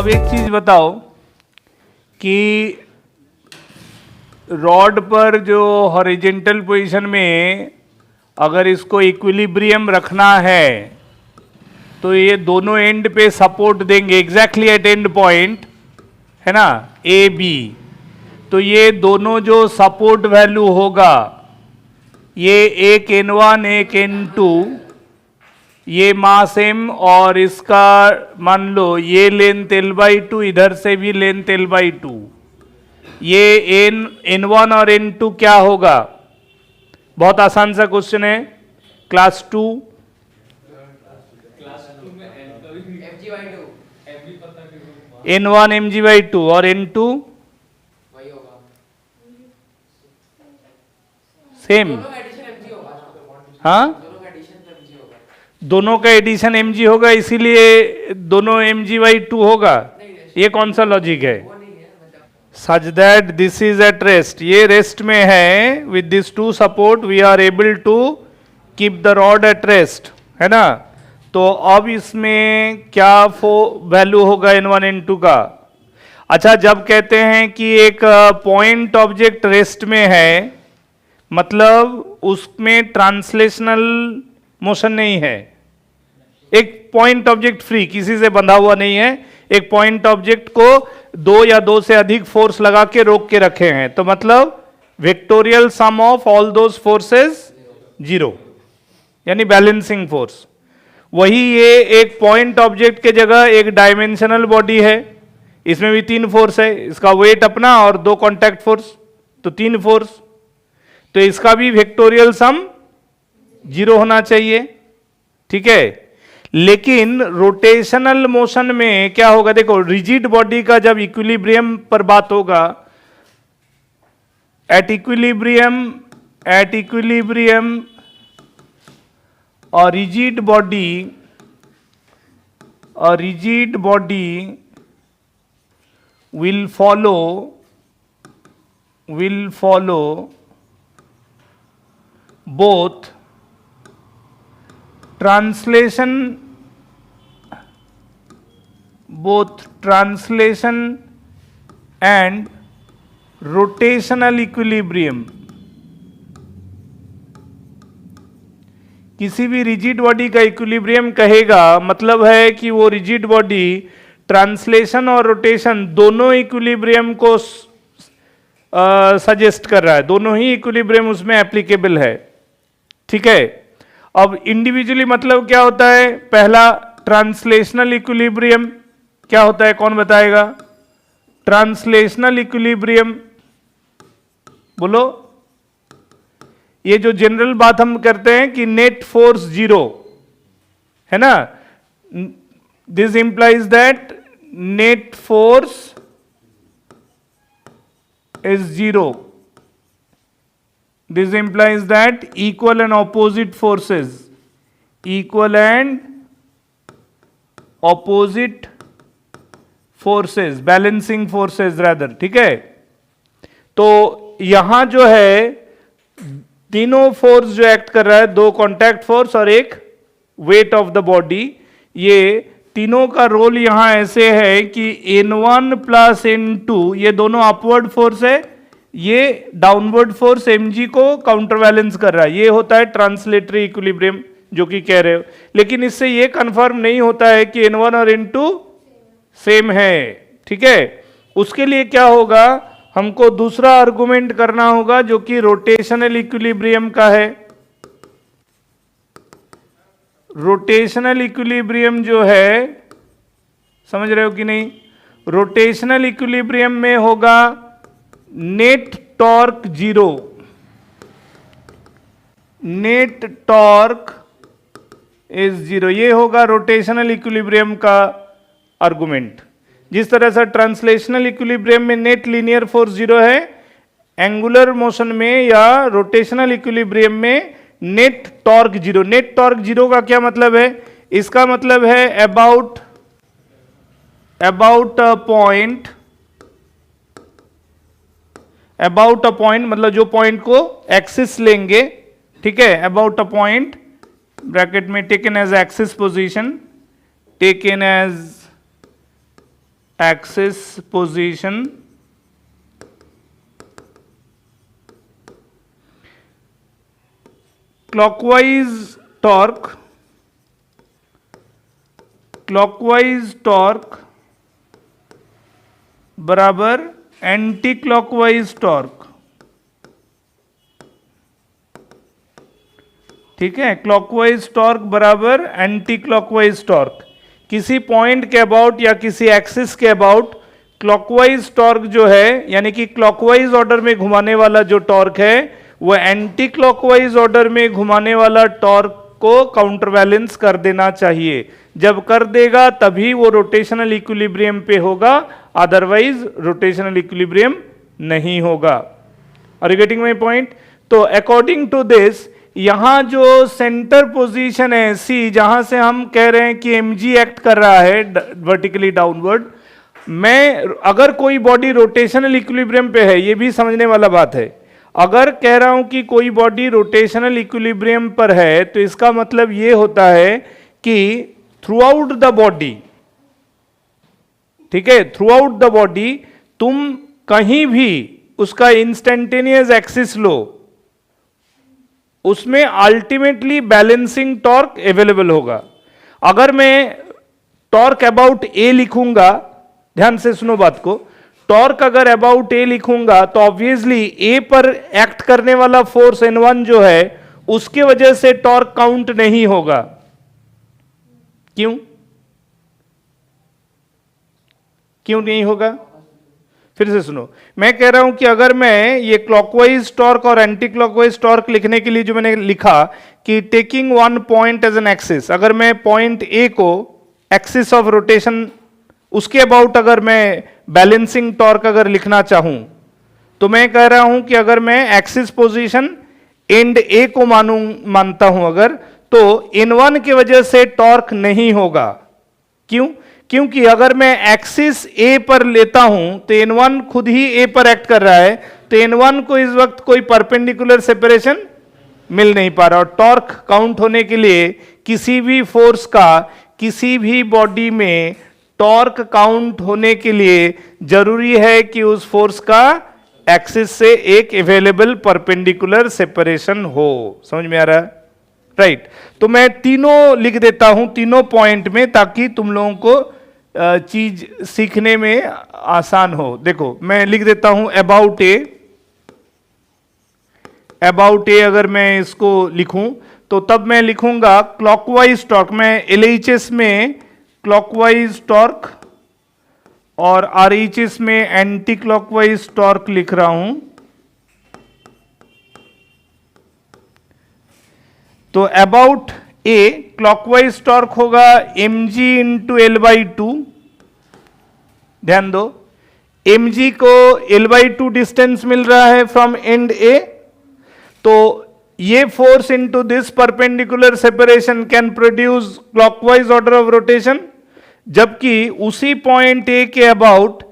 अब एक चीज बताओ कि रॉड पर जो हॉरिजेंटल पोजीशन में अगर इसको इक्विलिब्रियम रखना है तो ये दोनों एंड पे सपोर्ट देंगे एग्जैक्टली एट एंड पॉइंट, है ना, ए बी। तो ये दोनों जो सपोर्ट वैल्यू होगा, ये एक n1 एक n2, ये मास m और इसका मान लो ये लेंथ l/2, इधर से भी लेंथ l/2, ये n1 और n2 क्या होगा? बहुत आसान सा क्वेश्चन है, क्लास 2 n1 mg/2 और n2 सेम। हाँ, दोनों का एडिशन mg होगा, इसीलिए दोनों mg/2 होगा। ये कौन सा लॉजिक है? Such that this is at rest, ये रेस्ट में है। With this two support we are able to keep the rod at rest, है ना। तो अब इसमें क्या वैल्यू होगा n1 n2 का? अच्छा, जब कहते हैं कि एक पॉइंट ऑब्जेक्ट रेस्ट में है, मतलब उसमें ट्रांसलेशनल मोशन नहीं है। एक पॉइंट ऑब्जेक्ट फ्री, किसी से बंधा हुआ नहीं है, एक पॉइंट ऑब्जेक्ट को दो या दो से अधिक फोर्स लगा के रोक के रखे हैं, तो मतलब vectorial sum of all those forces 0, यानी बैलेंसिंग फोर्स। वही ये एक पॉइंट ऑब्जेक्ट के जगह एक डायमेंशनल बॉडी है, इसमें भी 3 फोर्स है, इसका वेट अपना और 2 कॉन्टैक्ट फोर्स, तो 3 फोर्स। तो इसका भी वेक्टोरियल सम 0 होना चाहिए, ठीक है। लेकिन रोटेशनल मोशन में क्या होगा? देखो, रिजिड बॉडी का जब इक्विलिब्रियम पर बात होगा, एट इक्विलिब्रियम और rigid body will follow both translation and rotational equilibrium। किसी भी रिजिड बॉडी का इक्विलिब्रियम कहेगा मतलब है कि वो रिजिड बॉडी ट्रांसलेशन और रोटेशन दोनों इक्विलिब्रियम को सजेस्ट कर रहा है, दोनों ही इक्विलिब्रियम उसमें एप्लीकेबल है, ठीक है। अब इंडिविजुअली मतलब क्या होता है? पहला ट्रांसलेशनल इक्विलिब्रियम क्या होता है, कौन बताएगा? ट्रांसलेशनल इक्विलिब्रियम बोलो। ये जो जनरल बात हम करते हैं कि नेट फोर्स 0 है ना, this implies that net force is 0. This implies that equal and opposite forces, balancing forces rather, ठीक है। तो यहां जो है तीनों फोर्स जो एक्ट कर रहा है, 2 कॉन्टैक्ट फोर्स और एक वेट ऑफ द बॉडी, ये तीनों का रोल यहां ऐसे है कि n1 प्लस n2 ये दोनों अपवर्ड फोर्स है, ये डाउनवर्ड फोर्स mg को काउंटर बैलेंस कर रहा है। ये होता है ट्रांसलेटरी इक्विलिब्रियम जो कि कह रहे हो। लेकिन इससे ये कंफर्म नहीं होता है कि n1 और n2 सेम है, ठीक है। उसके लिए क्या होगा? हमको दूसरा आर्गुमेंट करना होगा जो कि रोटेशनल इक्विलिब्रियम का है। रोटेशनल इक्विलिब्रियम जो है, समझ रहे हो कि नहीं? रोटेशनल इक्विलिब्रियम में होगा net torque 0, net torque is 0, ये होगा रोटेशनल इक्विलिब्रियम का आर्गुमेंट। जिस तरह से ट्रांसलेशनल इक्विलिब्रियम में नेट लीनियर फोर्स 0 है, एंगुलर मोशन में या रोटेशनल इक्विलिब्रियम में नेट टॉर्क 0। नेट टॉर्क 0 का क्या मतलब है? इसका मतलब है अबाउट अ पॉइंट, मतलब जो पॉइंट को एक्सिस लेंगे, ठीक है, अबाउट अ पॉइंट, ब्रैकेट में taken as axis position, taken as axis position clockwise torque बराबर एंटी क्लॉकवाइज टॉर्क। ठीक है, क्लॉकवाइज टॉर्क बराबर एंटी क्लॉकवाइज टॉर्क। किसी पॉइंट के अबाउट या किसी एक्सिस के अबाउट क्लॉकवाइज टॉर्क जो है, यानी कि क्लॉकवाइज ऑर्डर में घुमाने वाला जो टॉर्क है, वो एंटी क्लॉकवाइज ऑर्डर में घुमाने वाला टॉर्क को काउंटर बैलेंस कर देना चाहिए। जब कर देगा तभी वो रोटेशनल इक्विलिब्रियम पे होगा, अदरवाइज रोटेशनल इक्विलिब्रियम नहीं होगा। Are you getting my point? तो अकॉर्डिंग टू दिस, यहां जो सेंटर पोजीशन है सी, जहां से हम कह रहे हैं कि mg एक्ट कर रहा है वर्टिकली डाउनवर्ड, मैं अगर कोई बॉडी रोटेशनल इक्विलिब्रियम पे है, ये भी समझने वाला बात है। अगर कह रहा हूं कि कोई बॉडी रोटेशनल इक्विलिब्रियम पर है, तो इसका मतलब ये होता है कि थ्रू आउट द बॉडी, ठीक है, थ्रू आउट द बॉडी तुम कहीं भी उसका इंस्टेंटेनियस एक्सिस लो, उसमें अल्टीमेटली बैलेंसिंग टॉर्क अवेलेबल होगा। अगर मैं टॉर्क अबाउट ए लिखूंगा, ध्यान से सुनो बात को, टॉर्क अगर अबाउट ए लिखूंगा तो ऑब्वियसली ए पर एक्ट करने वाला फोर्स N1 जो है, उसके वजह से टॉर्क काउंट नहीं होगा। क्यों नहीं होगा? फिर से सुनो, मैं कह रहा हूं कि अगर मैं ये क्लॉकवाइज टॉर्क और एंटी क्लॉकवाइज टॉर्क लिखने के लिए जो मैंने लिखा कि taking one point as an axis, अगर मैं पॉइंट ए को एक्सिस ऑफ रोटेशन, उसके अबाउट अगर मैं बैलेंसिंग टॉर्क अगर लिखना चाहूं, तो मैं कह रहा हूं कि अगर मैं एक्सिस पोजीशन एंड ए को मानता हूं अगर, तो N1 की वजह से टॉर्क नहीं होगा। क्यों? क्योंकि अगर मैं एक्सिस ए पर लेता हूं तो N1 खुद ही ए पर एक्ट कर रहा है, तो N1 को इस वक्त कोई परपेंडिकुलर सेपरेशन मिल नहीं पा रहा। और टॉर्क काउंट होने के लिए किसी भी फोर्स का किसी भी बॉडी में टॉर्क काउंट होने के लिए जरूरी है कि उस फोर्स का एक्सिस से एक अवेलेबल परपेंडिकुलर सेपरेशन हो। समझ में आ रहा है? राइट। तो मैं तीनों लिख देता हूं तीनों पॉइंट में, ताकि तुम लोगों को चीज सीखने में आसान हो। देखो मैं लिख देता हूं अबाउट ए अगर मैं इसको लिखूं तो तब मैं लिखूंगा क्लॉकवाइज टॉर्क। मैं LHS में क्लॉकवाइज टॉर्क और RHS में एंटी क्लॉकवाइज टॉर्क लिख रहा हूं। तो अबाउट ए क्लॉकवाइज टॉर्क होगा mg इंटू L/2। ध्यान दो, mg को L/2 डिस्टेंस मिल रहा है फ्रॉम एंड ए, तो ये force into this perpendicular separation can produce clockwise order of rotation, जबकि उसी पॉइंट ए के about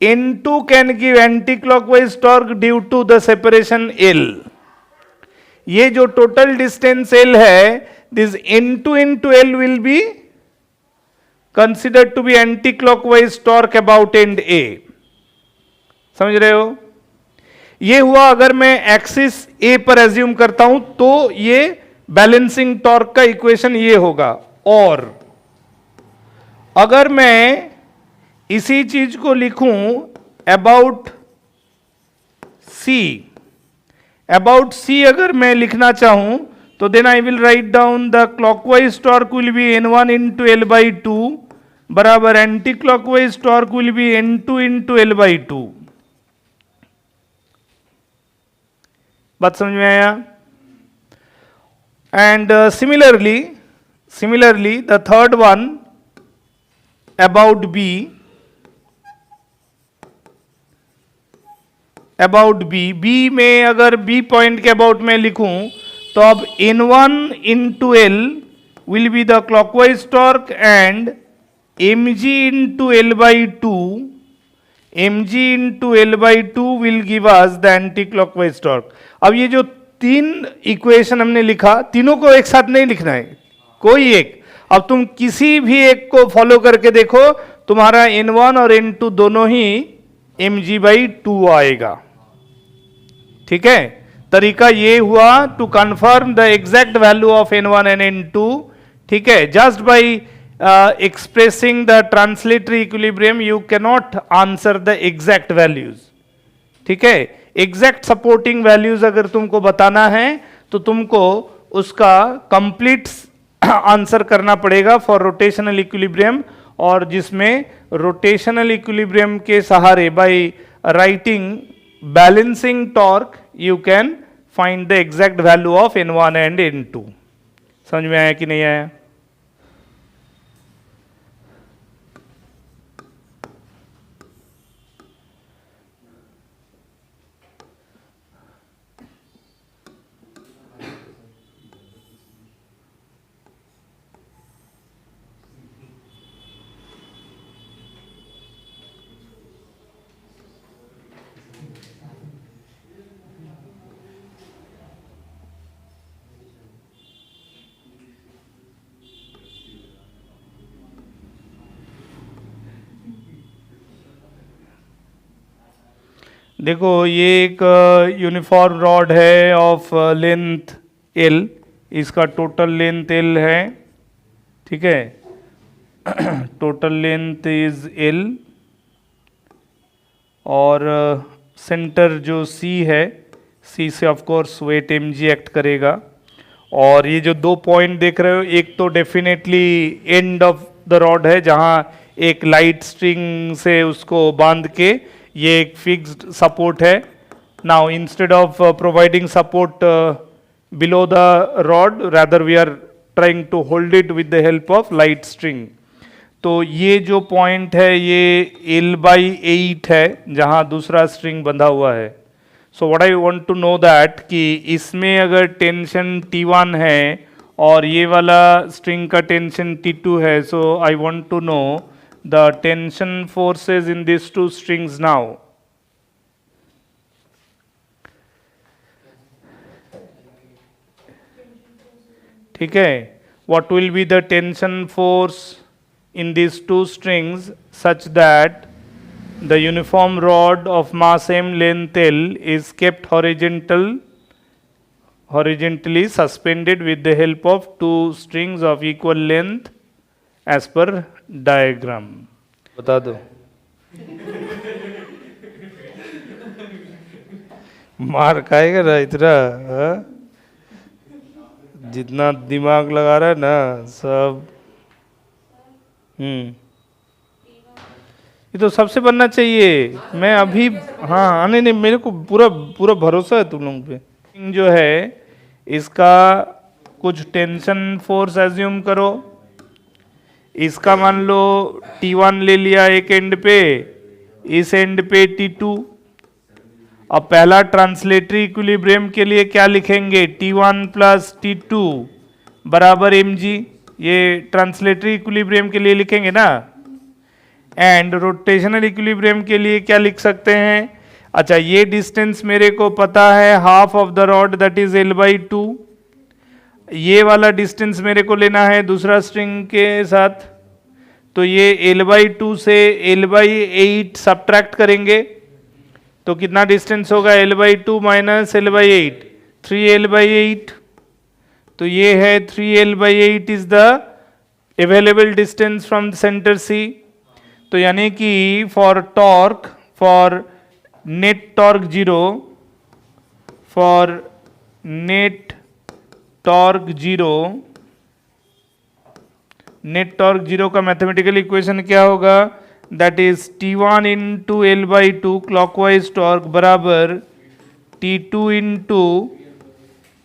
N2 can give anti clockwise torque due to the separation L। ये जो टोटल डिस्टेंस L है, this N2 into L will be considered to be anti clockwise torque about end A। समझ रहे हो? ये हुआ अगर मैं एक्सिस A पर एज्यूम करता हूं तो ये बैलेंसिंग टॉर्क का इक्वेशन ये होगा। और अगर मैं इसी चीज को लिखूं अबाउट C अगर मैं लिखना चाहूं तो then I will write down the clockwise torque will be N1 into L/2 बराबर anti clockwise torque will be N2 into L/2। बात समझ में आया? And similarly the third one about B में अगर बी पॉइंट के अबाउट में लिखूं तो अब N1 into L will be the clockwise torque and mg into L/2 will give us the anti clockwise torque. अब ये जो तीन इक्वेशन हमने लिखा, तीनों को एक साथ नहीं लिखना है, कोई एक। अब तुम किसी भी एक को फॉलो करके देखो तुम्हारा N1 और N2 दोनों ही mg/2 आएगा। ठीक है, तरीका ये हुआ to confirm the exact value of N1 and N2। ठीक है, just by expressing the translatory equilibrium you cannot answer the exact values. ठीक है, एग्जैक्ट सपोर्टिंग वैल्यूज अगर तुमको बताना है तो तुमको उसका कंप्लीट आंसर करना पड़ेगा फॉर रोटेशनल इक्विलिब्रियम, और जिसमें रोटेशनल इक्विलिब्रियम के सहारे by writing balancing torque you can find the exact value of N1 and N2। समझ में आया कि नहीं आया? देखो, ये एक यूनिफॉर्म रॉड है ऑफ लेंथ L, इसका टोटल लेंथ L है। ठीक है, टोटल लेंथ इज L, और सेंटर जो C है, C से of course weight mg act करेगा। और ये जो दो पॉइंट देख रहे हो, एक तो definitely end of the rod है जहां एक लाइट स्ट्रिंग से उसको बांध के ये एक फिक्स्ड सपोर्ट है। Now instead of providing support below the rod, rather we are trying to hold it with the help of light string. तो ये जो पॉइंट है ये L/8 है जहां दूसरा स्ट्रिंग बंधा हुआ है। So what I want to know that कि इसमें अगर टेंशन T1 है और ये वाला स्ट्रिंग का टेंशन T2 है, so I want to know the tension forces in these two strings now. ठीक है, what will be the tension force in these two strings such that the uniform rod of mass m length L is kept horizontally suspended with the help of two strings of equal length as per diagram. बता दो। मार खाएगा ना इतना, हाँ? जितना दिमाग लगा रहा है ना सब। ये तो सबसे बनना चाहिए। मैं अभी, हाँ नहीं नहीं, मेरे को पूरा पूरा भरोसा है तुम लोगों पे। जो है इसका कुछ टेंशन फोर्स एज्यूम करो। इसका मान लो T1 ले लिया एक एंड पे, इस एंड पे T2। अब पहला ट्रांसलेटरी इक्विलिब्रियम के लिए क्या लिखेंगे? T1 प्लस T2 बराबर mg। ये ट्रांसलेटरी इक्विलिब्रियम के लिए लिखेंगे ना। एंड रोटेशनल इक्विलिब्रियम के लिए क्या लिख सकते हैं? अच्छा, ये डिस्टेंस मेरे को पता है half of the rod that is L/2। ये वाला डिस्टेंस मेरे को लेना है दूसरा स्ट्रिंग के साथ, तो ये L/2 से L/8 सब्ट्रैक्ट करेंगे तो कितना डिस्टेंस होगा? L/2 minus L/8, 3L/8। तो ये है 3L/8 is the available distance from the centre C। तो यानी कि for torque, for net torque zero, for net torque zero, net torque zero का मैथमेटिकल इक्वेशन क्या होगा? That is T1 into L/2 clockwise torque बराबर T2 into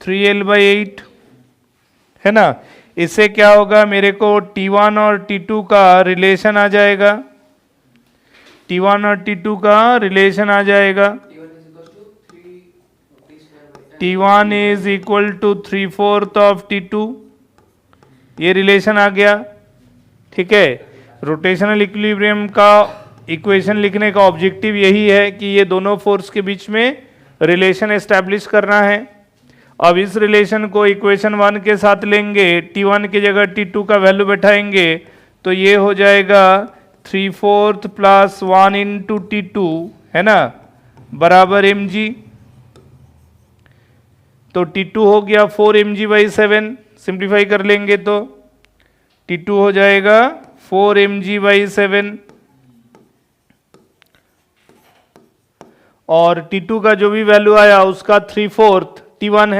3L/8, है ना। इससे क्या होगा? मेरे को T1 और T2 का रिलेशन आ जाएगा, T1 और T2 का रिलेशन आ जाएगा। T1 is equal to 3/4 of T2, ये रिलेशन आ गया। ठीक है, रोटेशनल इक्विलिब्रियम का इक्वेशन लिखने का ऑब्जेक्टिव यही है कि ये दोनों फोर्स के बीच में रिलेशन एस्टैब्लिश करना है। अब इस रिलेशन को इक्वेशन 1 के साथ लेंगे, T1 की जगह T2 का वैल्यू बैठाएंगे तो ये हो जाएगा 3/4 प्लस 1 इंटू T2 है ना, बराबर mg। तो T2 हो गया 4mg/7, सिंप्लीफाई कर लेंगे तो T2 हो जाएगा 4mg/7, और T2 का जो भी वैल्यू आया उसका 3/4 T1 है।